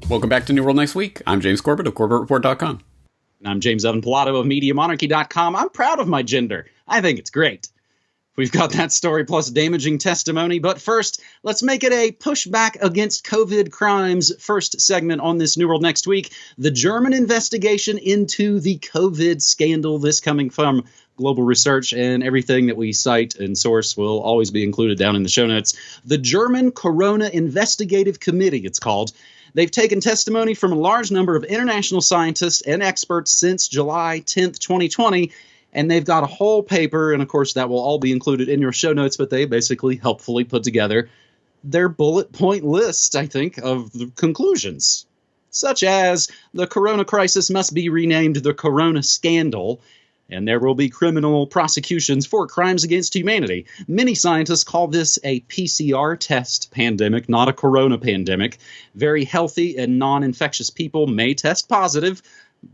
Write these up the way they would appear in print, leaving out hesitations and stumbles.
Welcome back to New World Next Week. I'm James Corbett of CorbettReport.com. And I'm James Evan Pilato of MediaMonarchy.com. I'm proud of my gender. I think it's great. We've got that story plus damaging testimony, but first, let's make it a pushback against COVID crimes first segment on this New World Next Week. The German investigation into the COVID scandal. This coming from Global Research, and everything that we cite and source will always be included down in the show notes. The German Corona Investigative Committee, it's called. They've taken testimony from a large number of international scientists and experts since July 10th, 2020, and they've got a whole paper, and of course that will all be included in your show notes, but they basically helpfully put together their bullet point list, I think, of the conclusions, such as the corona crisis must be renamed the corona scandal, and there will be criminal prosecutions for crimes against humanity. Many scientists call this a PCR test pandemic, not a corona pandemic. Very healthy and non-infectious people may test positive.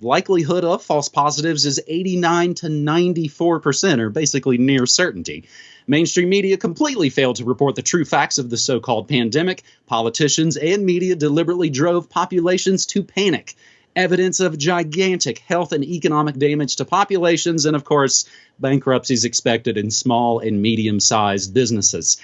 Likelihood of false positives is 89 to 94%, or basically near certainty. Mainstream media completely failed to report the true facts of the so-called pandemic. Politicians and media deliberately drove populations to panic. Evidence of gigantic health and economic damage to populations, and of course, bankruptcies expected in small and medium-sized businesses.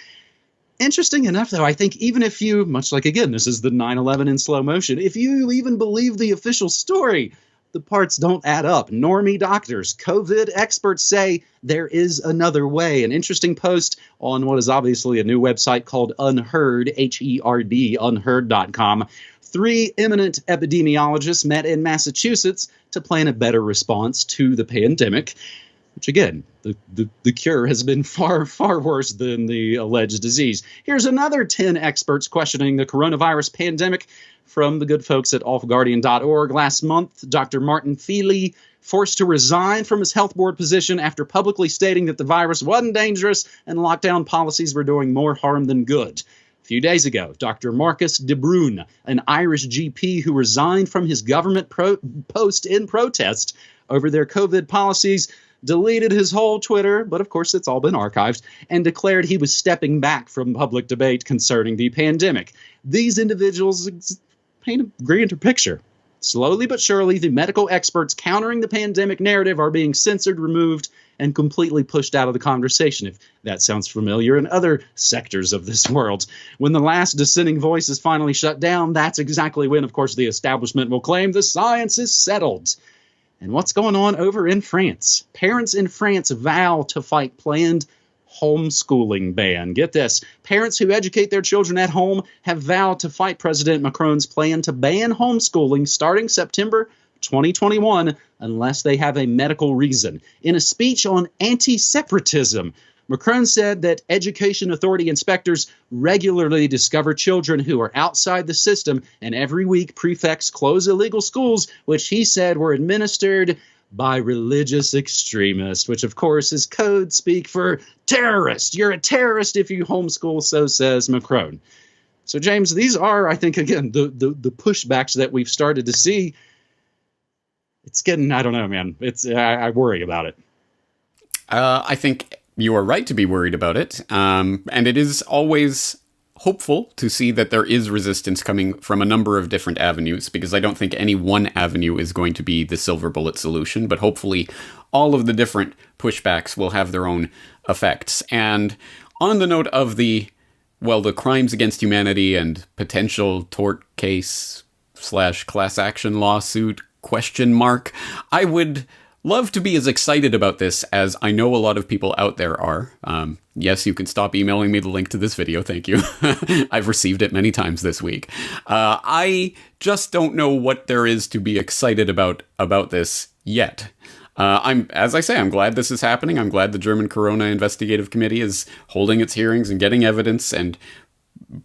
Interesting enough, though, I think even if you, much like, again, this is the 9/11 in slow motion, if you even believe the official story, the parts don't add up. Normie doctors, COVID experts say there is another way. An interesting post on what is obviously a new website called Unheard, H-E-R-D, unheard.com. 3 eminent epidemiologists met in Massachusetts to plan a better response to the pandemic, which, again, the cure has been far, far worse than the alleged disease. Here's another 10 experts questioning the coronavirus pandemic from the good folks at AllGuardian.org. Last month, Dr. Martin Feely forced to resign from his health board position after publicly stating that the virus wasn't dangerous and lockdown policies were doing more harm than good. A few days ago, Dr. Marcus de Bruyn, an Irish GP who resigned from his government post in protest over their COVID policies, deleted his whole Twitter, but of course it's all been archived, and declared he was stepping back from public debate concerning the pandemic. These individuals paint a grander picture. Slowly but surely, the medical experts countering the pandemic narrative are being censored, removed, and completely pushed out of the conversation, if that sounds familiar in other sectors of this world. When the last dissenting voice is finally shut down, that's exactly when, of course, the establishment will claim the science is settled. And what's going on over in France? Parents in France vow to fight planned homeschooling ban. Get this. Parents who educate their children at home have vowed to fight President Macron's plan to ban homeschooling starting September 2021 unless they have a medical reason. In a speech on anti-separatism, Macron said that education authority inspectors regularly discover children who are outside the system, and every week prefects close illegal schools, which he said were administered by religious extremists, which of course is code speak for terrorist. You're a terrorist if you homeschool, so says Macron. So James, these are, I think, again, the pushbacks that we've started to see. It's getting, I don't know, man. I worry about it. I think you are right to be worried about it. And it is always hopeful to see that there is resistance coming from a number of different avenues, because I don't think any one avenue is going to be the silver bullet solution, but hopefully all of the different pushbacks will have their own effects. And on the note of the crimes against humanity and potential tort case / class action lawsuit ? I would love to be as excited about this as I know a lot of people out there are. Yes, you can stop emailing me the link to this video. Thank you. I've received it many times this week. I just don't know what there is to be excited about this yet. As I say, I'm glad this is happening. I'm glad the German Corona Investigative Committee is holding its hearings and getting evidence and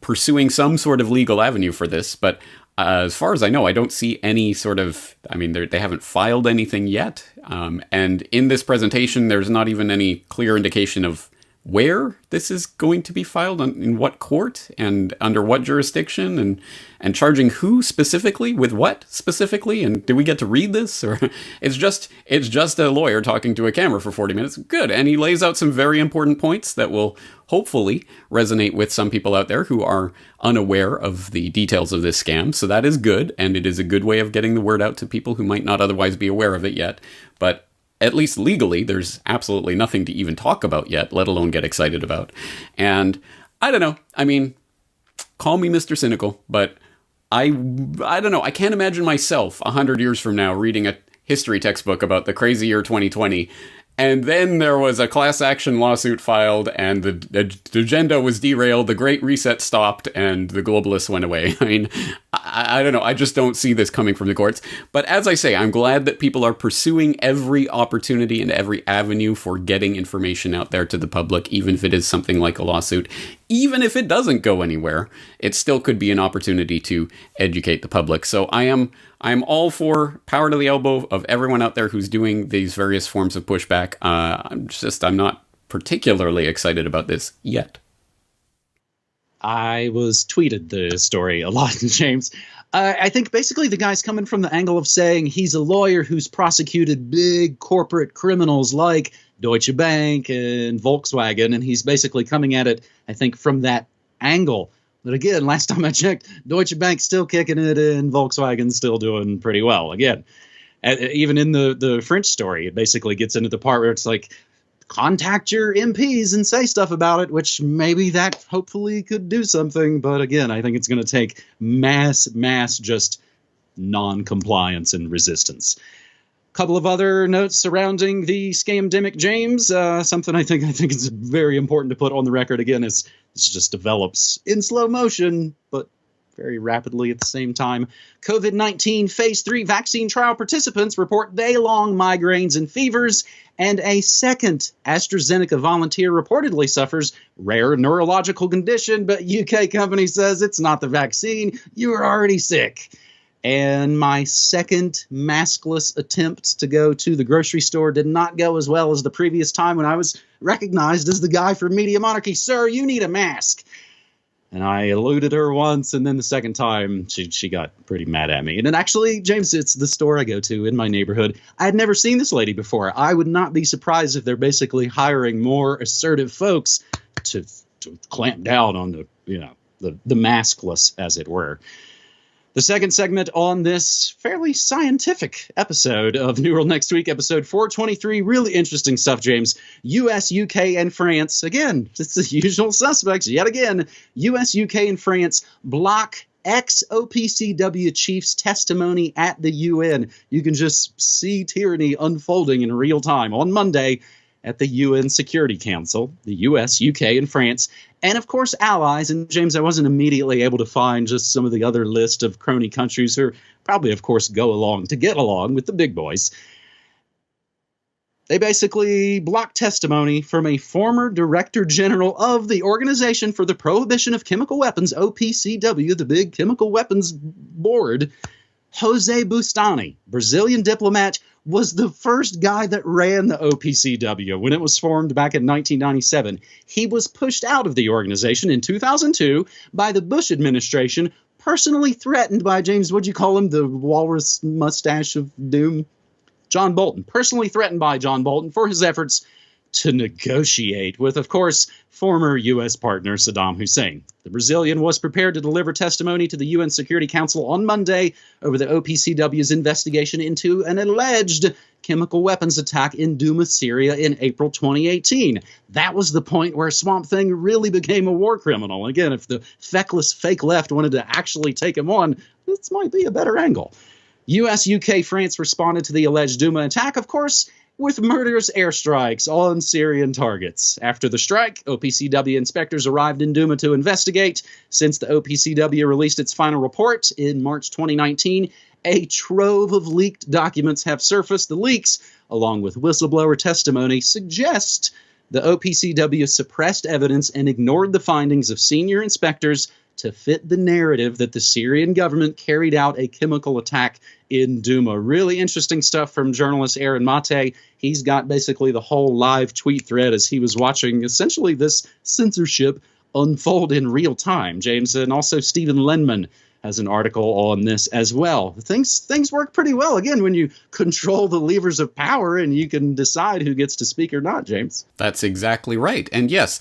pursuing some sort of legal avenue for this. But as far as I know, I don't see any sort of, they haven't filed anything yet. And in this presentation, there's not even any clear indication of where this is going to be filed, in what court, and under what jurisdiction, and charging who specifically with what specifically, and do we get to read this, or it's just a lawyer talking to a camera for 40 minutes? Good. And he lays out some very important points that will hopefully resonate with some people out there who are unaware of the details of this scam. So that is good, and it is a good way of getting the word out to people who might not otherwise be aware of it yet. But at least legally, there's absolutely nothing to even talk about yet, let alone get excited about. And I don't know. I mean, call me Mr. Cynical, but I don't know. I can't imagine myself 100 years from now reading a history textbook about the crazy year 2020. And then there was a class action lawsuit filed, and the agenda was derailed, the Great Reset stopped, and the globalists went away. I mean, I don't know. I just don't see this coming from the courts. But as I say, I'm glad that people are pursuing every opportunity and every avenue for getting information out there to the public, even if it is something like a lawsuit. Even if it doesn't go anywhere, it still could be an opportunity to educate the public. So I'm all for power to the elbow of everyone out there who's doing these various forms of pushback. I'm not particularly excited about this yet. I was tweeted the story a lot, James. I think basically the guy's coming from the angle of saying he's a lawyer who's prosecuted big corporate criminals like Deutsche Bank and Volkswagen, and he's basically coming at it, I think, from that angle. But again, last time I checked, Deutsche Bank's still kicking it, and Volkswagen's still doing pretty well. Again, even in the French story, it basically gets into the part where it's like, contact your MPs and say stuff about it, which maybe that hopefully could do something. But again, I think it's going to take mass just non-compliance and resistance. Couple of other notes surrounding the scamdemic, James. Something I think is very important to put on the record again is this just develops in slow motion, but very rapidly at the same time. COVID-19 phase 3 vaccine trial participants report day-long migraines and fevers, and a second AstraZeneca volunteer reportedly suffers rare neurological condition, but UK company says it's not the vaccine. You are already sick. And my second maskless attempt to go to the grocery store did not go as well as the previous time when I was recognized as the guy from Media Monarchy. Sir, you need a mask. And I eluded her once, and then the second time, she got pretty mad at me. And then actually, James, it's the store I go to in my neighborhood. I had never seen this lady before. I would not be surprised if they're basically hiring more assertive folks to clamp down on the maskless, as it were. The second segment on this fairly scientific episode of New World Next Week, episode 423. Really interesting stuff, James. US, UK, and France. Again, it's the usual suspects. Yet again, US, UK, and France block ex-OPCW chief's testimony at the UN. You can just see tyranny unfolding in real time on Monday at the UN Security Council, the US, UK, and France, and of course allies. And James, I wasn't immediately able to find just some of the other list of crony countries who probably, of course, go along to get along with the big boys. They basically blocked testimony from a former Director General of the Organization for the Prohibition of Chemical Weapons, OPCW, the big chemical weapons board. Jose Bustani, Brazilian diplomat, was the first guy that ran the OPCW when it was formed back in 1997. He was pushed out of the organization in 2002 by the Bush administration, personally threatened by James, what'd you call him, the walrus mustache of doom? John Bolton, personally threatened by John Bolton for his efforts to negotiate with, of course, former U.S. partner Saddam Hussein. The Brazilian was prepared to deliver testimony to the UN Security Council on Monday over the OPCW's investigation into an alleged chemical weapons attack in Douma, Syria in April 2018. That was the point where Swamp Thing really became a war criminal. Again, if the feckless fake left wanted to actually take him on, this might be a better angle. US, UK, France responded to the alleged Douma attack, of course, with murderous airstrikes on Syrian targets. After the strike, OPCW inspectors arrived in Douma to investigate. Since the OPCW released its final report in March 2019, a trove of leaked documents have surfaced. The leaks, along with whistleblower testimony, suggest the OPCW suppressed evidence and ignored the findings of senior inspectors to fit the narrative that the Syrian government carried out a chemical attack in Douma. Really interesting stuff from journalist Aaron Mate. He's got basically the whole live tweet thread as he was watching essentially this censorship unfold in real time, James. And also Stephen Lenman has an article on this as well. Things work pretty well, again, when you control the levers of power and you can decide who gets to speak or not, James. That's exactly right. And yes,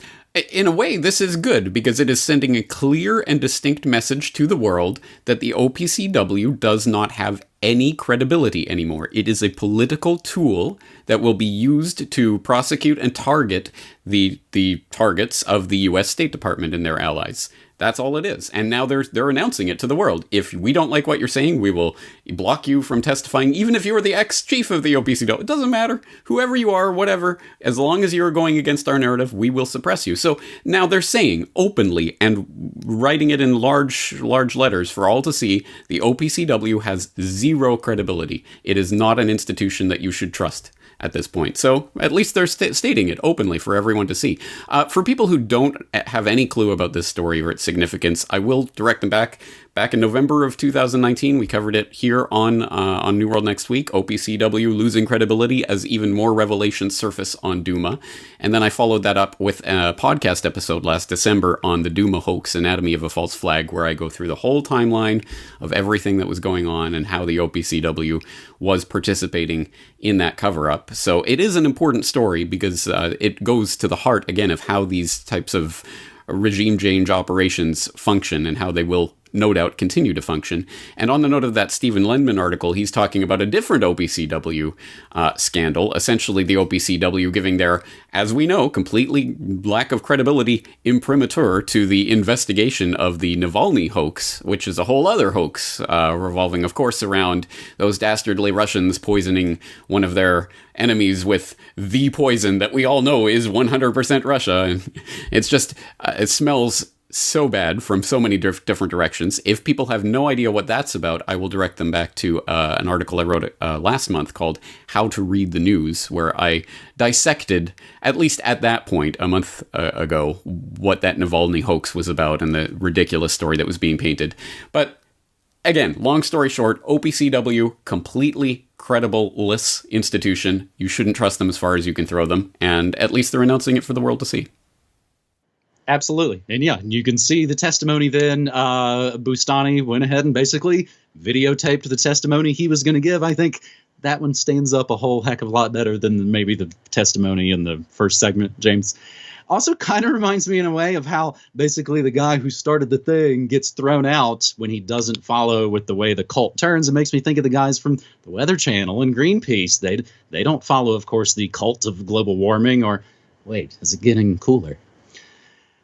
in a way, this is good because it is sending a clear and distinct message to the world that the OPCW does not have any credibility anymore. It is a political tool that will be used to prosecute and target the targets of the U.S. State Department and their allies. That's all it is. And now they're announcing it to the world. If we don't like what you're saying, we will block you from testifying, even if you are the ex-chief of the OPCW. It doesn't matter. Whoever you are, whatever, as long as you're going against our narrative, we will suppress you. So now they're saying openly and writing it in large letters for all to see, the OPCW has zero credibility. It is not an institution that you should trust at this point. So at least they're stating it openly for everyone to see. For people who don't have any clue about this story or its significance, I will direct them back in November of 2019. We covered it here on New World Next Week. OPCW losing credibility as even more revelations surface on Douma. And then I followed that up with a podcast episode last December on the Douma hoax, Anatomy of a False Flag, where I go through the whole timeline of everything that was going on and how the OPCW was participating in that cover-up. So it is an important story because it goes to the heart, again, of how these types of regime change operations function and how they will no doubt continue to function. And on the note of that Stephen Lenman article, he's talking about a different OPCW scandal, essentially the OPCW giving their, as we know, completely lack of credibility imprimatur to the investigation of the Navalny hoax, which is a whole other hoax revolving, of course, around those dastardly Russians poisoning one of their enemies with the poison that we all know is 100% Russia. And it's just, it smells so bad from so many different directions. If people have no idea what that's about, I will direct them back to an article I wrote last month called How to Read the News, where I dissected, at least at that point, a month ago, what that Navalny hoax was about and the ridiculous story that was being painted. But again, long story short, OPCW, completely credible-less institution. You shouldn't trust them as far as you can throw them, and at least they're announcing it for the world to see. Absolutely. And yeah, you can see the testimony then. Bustani went ahead and basically videotaped the testimony he was going to give. I think that one stands up a whole heck of a lot better than maybe the testimony in the first segment, James. Also kind of reminds me in a way of how basically the guy who started the thing gets thrown out when he doesn't follow with the way the cult turns. It makes me think of the guys from the Weather Channel and Greenpeace. They don't follow, of course, the cult of global warming or, wait, is it getting cooler?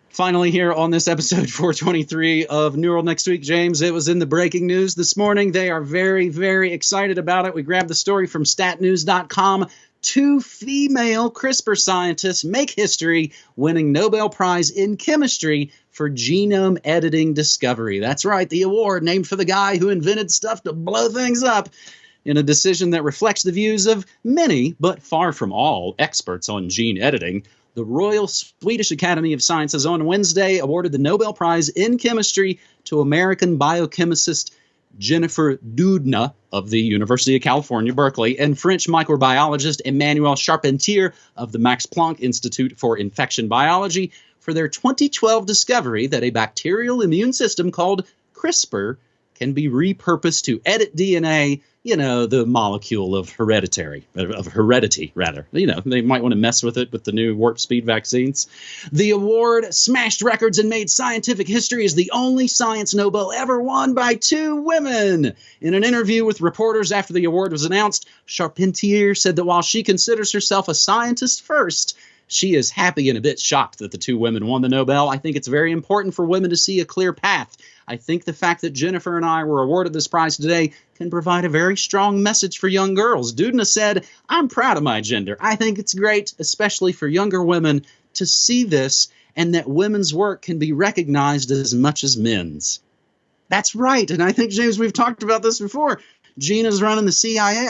Finally, here on this episode 423 of New World Next Week, James, it was in the breaking news this morning. They are very, very excited about it. We grabbed the story from statnews.com. 2 female CRISPR scientists make history, winning Nobel Prize in Chemistry for genome editing discovery. That's right, the award named for the guy who invented stuff to blow things up, in a decision that reflects the views of many, but far from all, experts on gene editing. The Royal Swedish Academy of Sciences on Wednesday awarded the Nobel Prize in Chemistry to American biochemist Jennifer Doudna of the University of California, Berkeley, and French microbiologist Emmanuel Charpentier of the Max Planck Institute for Infection Biology for their 2012 discovery that a bacterial immune system called CRISPR can be repurposed to edit DNA, you know, the molecule of heredity, rather. You know, they might want to mess with it with the new warp speed vaccines. The award smashed records and made scientific history as the only science Nobel ever won by 2 women. In an interview with reporters after the award was announced, Charpentier said that while she considers herself a scientist first, she is happy and a bit shocked that the 2 women won the Nobel. I think it's very important for women to see a clear path. I think the fact that Jennifer and I were awarded this prize today can provide a very strong message for young girls. Doudna said, "I'm proud of my gender. I think it's great, especially for younger women, to see this and that women's work can be recognized as much as men's." That's right. And I think, James, we've talked about this before. Gina's running the CIA.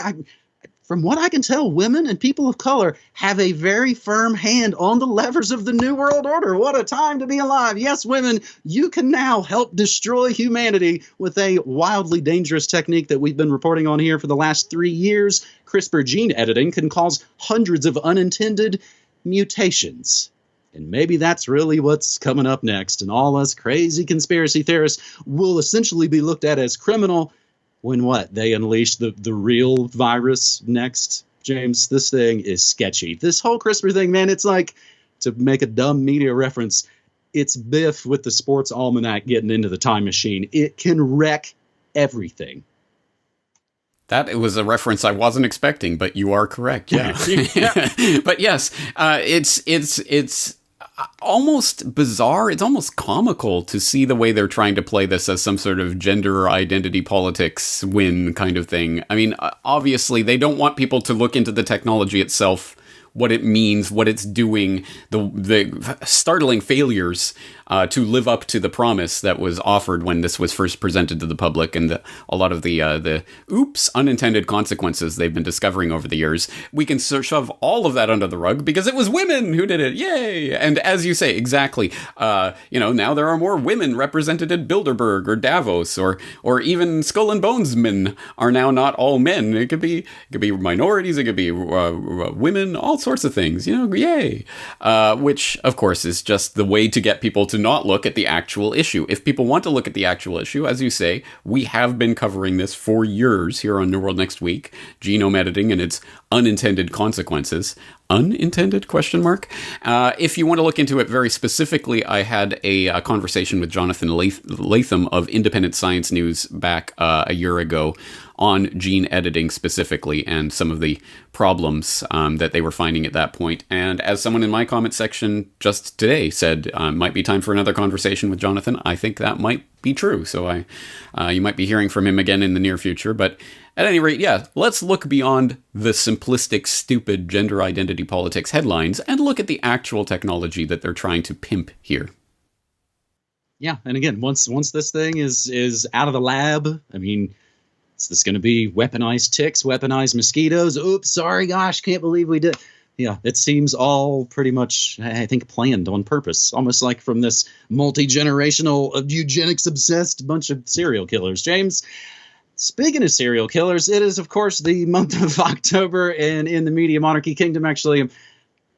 from what I can tell, women and people of color have a very firm hand on the levers of the New World Order. What a time to be alive. Yes, women, you can now help destroy humanity with a wildly dangerous technique that we've been reporting on here for the last 3 years. CRISPR gene editing can cause hundreds of unintended mutations. And maybe that's really what's coming up next. And all us crazy conspiracy theorists will essentially be looked at as criminal when what? They unleash the real virus next. James, this thing is sketchy. This whole CRISPR thing, man, it's like, to make a dumb media reference, it's Biff with the sports almanac getting into the time machine. It can wreck everything. That was a reference I wasn't expecting, but you are correct. Yeah. But yes, it's almost bizarre. It's almost comical to see the way they're trying to play this as some sort of gender identity politics win kind of thing. I mean, obviously, they don't want people to look into the technology itself, what it means, what it's doing, the startling failures to live up to the promise that was offered when this was first presented to the public, and a lot of the unintended consequences they've been discovering over the years. We can shove all of that under the rug because it was women who did it. Yay! And as you say, exactly, now there are more women represented at Bilderberg or Davos, or even Skull and Bones men are now not all men. It could be minorities, it could be women, all sorts of things, yay. Which, of course, is just the way to get people to not look at the actual issue. If people want to look at the actual issue, as you say, we have been covering this for years here on New World Next Week, genome editing and its unintended consequences. Unintended ? If you want to look into it very specifically, I had a conversation with Jonathan Latham of Independent Science News back a year ago on gene editing specifically and some of the problems that they were finding at that point. And as someone in my comment section just today said, might be time for another conversation with Jonathan, I think that might be true. So you might be hearing from him again in the near future. But at any rate, yeah, let's look beyond the simplistic, stupid gender identity politics headlines and look at the actual technology that they're trying to pimp here. Yeah, and again, once this thing is out of the lab, I mean, is this going to be weaponized ticks, weaponized mosquitoes? Oops, sorry, gosh, can't believe we did. Yeah, it seems all pretty much, I think, planned on purpose, almost like from this multi-generational, eugenics-obsessed bunch of serial killers. James, speaking of serial killers, it is, of course, the month of October, and in the Media Monarchy Kingdom, actually, I'm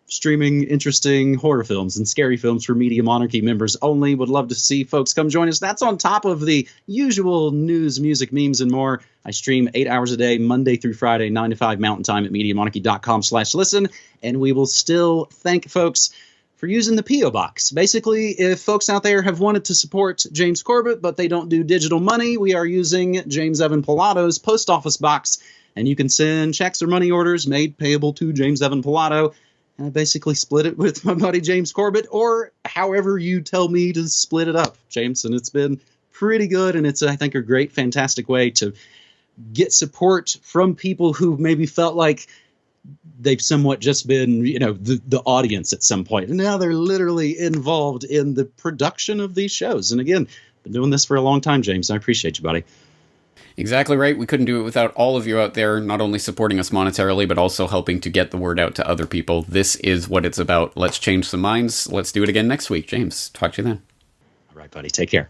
streaming interesting horror films and scary films for Media Monarchy members only. Would love to see folks come join us. That's on top of the usual news, music, memes, and more. I stream 8 hours a day, Monday through Friday, 9 to 5 Mountain Time at MediaMonarchy.com/listen. And we will still thank folks for using the P.O. Box. Basically, if folks out there have wanted to support James Corbett, but they don't do digital money, we are using James Evan Pilato's post office box. And you can send checks or money orders made payable to James Evan Pilato. And I basically split it with my buddy James Corbett, or however you tell me to split it up, James. And it's been pretty good. And it's, I think, a great, fantastic way to get support from people who maybe felt like they've somewhat just been, the audience at some point. And now they're literally involved in the production of these shows. And again, been doing this for a long time, James. I appreciate you, buddy. Exactly right. We couldn't do it without all of you out there, not only supporting us monetarily, but also helping to get the word out to other people. This is what it's about. Let's change some minds. Let's do it again next week. James, talk to you then. All right, buddy. Take care.